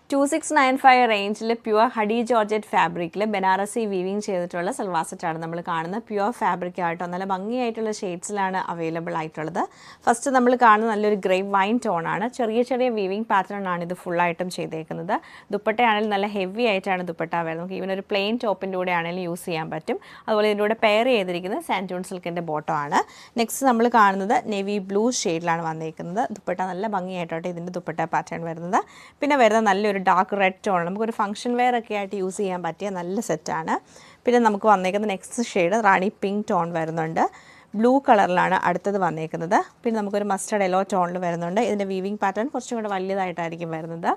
2695 റേഞ്ചിൽ pure ഹഡി georgette ഫാബ്രിക്കിൽ Banarasi weaving ചെയ്തിട്ടുള്ള സൽവാർ സെറ്റാണ് നമ്മൾ കാണുന്നത്. പ്യുവർ ഫാബ്രിക് ആയിട്ടോ നല്ല ഭംഗിയായിട്ടുള്ള ഷെയ്ഡ്സിലാണ് അവൈലബിൾ ആയിട്ടുള്ളത്. ഫസ്റ്റ് നമ്മൾ കാണുന്ന നല്ലൊരു ഗ്രേപ്പ് വൈൻ ടോണാണ്. ചെറിയ ചെറിയ വീവിങ് പാറ്റേൺ ആണ് ഇത് ഫുള്ളായിട്ടും ചെയ്തേക്കുന്നത്. ദുപ്പട്ടയാണെങ്കിൽ നല്ല ഹെവി ആയിട്ടാണ് ദുപ്പട്ട വരുന്നത്. നമുക്ക് ഈവൻ ഒരു പ്ലെയിൻ ടോപ്പിൻ്റെ കൂടെ ആണെങ്കിലും യൂസ് ചെയ്യാൻ പറ്റും. അതുപോലെ ഇതിൻ്റെ കൂടെ പെയർ ചെയ്തിരിക്കുന്നത് സാൻറ്റൂൺ സിൽക്കിൻ്റെ ബോട്ടം ആണ്. നെക്സ്റ്റ് നമ്മൾ കാണുന്നത് നേവി ബ്ലൂ ഷെയ്ഡിലാണ് വന്നിരിക്കുന്നത്. ദുപ്പട്ട നല്ല ഭംഗിയായിട്ടോട്ടെ ഇതിൻ്റെ ദുപ്പട്ട പാറ്റേൺ വരുന്നത്. പിന്നെ വരുന്നത് നല്ലൊരു ഡാർക്ക് റെഡ് ടോൺ, നമുക്കൊരു ഫംഗ്ഷൻ വെയർ ഒക്കെ ആയിട്ട് യൂസ് ചെയ്യാൻ പറ്റിയ നല്ല സെറ്റാണ്. പിന്നെ നമുക്ക് വന്നേക്കുന്ന നെക്സ്റ്റ് ഷെയ്ഡ് റാണി പിങ്ക് ടോൺ വരുന്നുണ്ട്. ബ്ലൂ കളറിലാണ് അടുത്തത് വന്നേക്കുന്നത്. പിന്നെ നമുക്കൊരു മസ്റ്റർഡ് യെല്ലോ ടോണിൽ വരുന്നുണ്ട്. ഇതിൻ്റെ വീവിങ് പാറ്റേൺ കുറച്ചും കൂടെ വലിയതായിട്ടായിരിക്കും വരുന്നത്.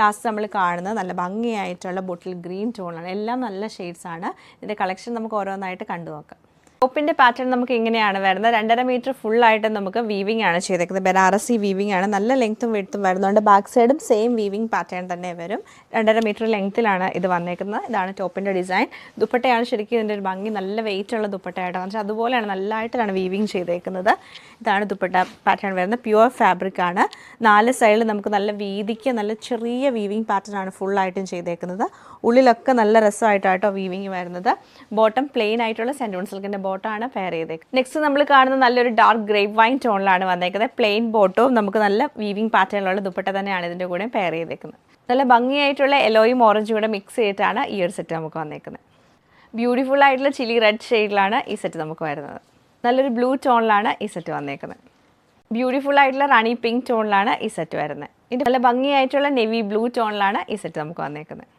ലാസ്റ്റ് നമ്മൾ കാണുന്നത് നല്ല ഭംഗിയായിട്ടുള്ള ബോട്ടിൽ ഗ്രീൻ ടോണാണ്. എല്ലാം നല്ല ഷെയ്ഡ്സാണ്. ഇതിൻ്റെ കളക്ഷൻ നമുക്ക് ഓരോന്നായിട്ട് കണ്ടു നോക്കാം. ടോപ്പിൻ്റെ പാറ്റേൺ നമുക്ക് ഇങ്ങനെയാണ് വരുന്നത്. 2.5 മീറ്റർ ഫുള്ളായിട്ട് നമുക്ക് വീവിംഗ് ആണ് ചെയ്തേക്കുന്നത്. ബനാറസി വീവിംഗ് ആണ്. നല്ല ലെങ്ത്തും വിഡ്ത്തും വരുന്നുണ്ട്. ബാക്ക് സൈഡും സെയിം വീവിംഗ് പാറ്റേൺ തന്നെ വരും. 2.5 മീറ്റർ ലെങ്ത്തിലാണ് ഇത് വന്നേക്കുന്നത്. ഇതാണ് ടോപ്പിൻ്റെ ഡിസൈൻ. ദുപ്പട്ടയാണ് ശരിക്കും ഇതിൻ്റെ ഒരു ഭംഗി. നല്ല വെയിറ്റ് ഉള്ള ദുപ്പട്ടയായിട്ടാണ്. എന്ന് വെച്ചാൽ അതുപോലെയാണ് നല്ലതായിട്ടാണ് വീവിംഗ് ചെയ്തേക്കുന്നത്. ഇതാണ് ദുപ്പട്ട പാറ്റേൺ വരുന്നത്. പ്യുവർ ഫാബ്രിക് ആണ്. 4 സൈഡിൽ നമുക്ക് നല്ല വീതിക്ക് നല്ല ചെറിയ വീവിംഗ് പാറ്റേൺ ആണ് ഫുള്ളായിട്ടും ചെയ്തേക്കുന്നത്. ഉള്ളിലൊക്കെ നല്ല രസമായിട്ടാട്ടോ വീവിംഗ് വരുന്നത്. ബോട്ടം പ്ലെയിൻ ആയിട്ടുള്ള സാൻറ്റൂൺ സിൽക്കിൻ്റെ ബോട്ടമാണ് പെയർ ചെയ്തേക്കുന്നത്. നെക്സ്റ്റ് നമ്മൾ കാണുന്നത് നല്ലൊരു ഡാർക്ക് ഗ്രേപ്പ് വൈൻ ടോണിലാണ് വന്നേക്കുന്നത്. പ്ലെയിൻ ബോട്ടവും നമുക്ക് നല്ല വീവിംഗ് പാറ്റേണിലുള്ള ദുപ്പട്ട തന്നെയാണ് ഇതിൻ്റെ കൂടെ പെയർ ചെയ്തേക്കുന്നത്. നല്ല ഭംഗിയായിട്ടുള്ള യെല്ലോയും ഓറഞ്ചും കൂടെ മിക്സ് ചെയ്തിട്ടാണ് ഈ ഒരു സെറ്റ് നമുക്ക് വന്നേക്കുന്നത്. ബ്യൂട്ടിഫുൾ ആയിട്ടുള്ള ചില്ലി റെഡ് ഷെയ്ഡിലാണ് ഈ സെറ്റ് നമുക്ക് വരുന്നത്. നല്ലൊരു ബ്ലൂ ടോണിലാണ് ഈ സെറ്റ് വന്നേക്കുന്നത്. ബ്യൂട്ടിഫുൾ ആയിട്ടുള്ള റാണി പിങ്ക് ടോണിലാണ് ഈ സെറ്റ് വരുന്നത്. ഇത് നല്ല ഭംഗിയായിട്ടുള്ള നേവി ബ്ലൂ ടോണിലാണ് ഈ സെറ്റ് നമുക്ക് വന്നേക്കുന്നത്.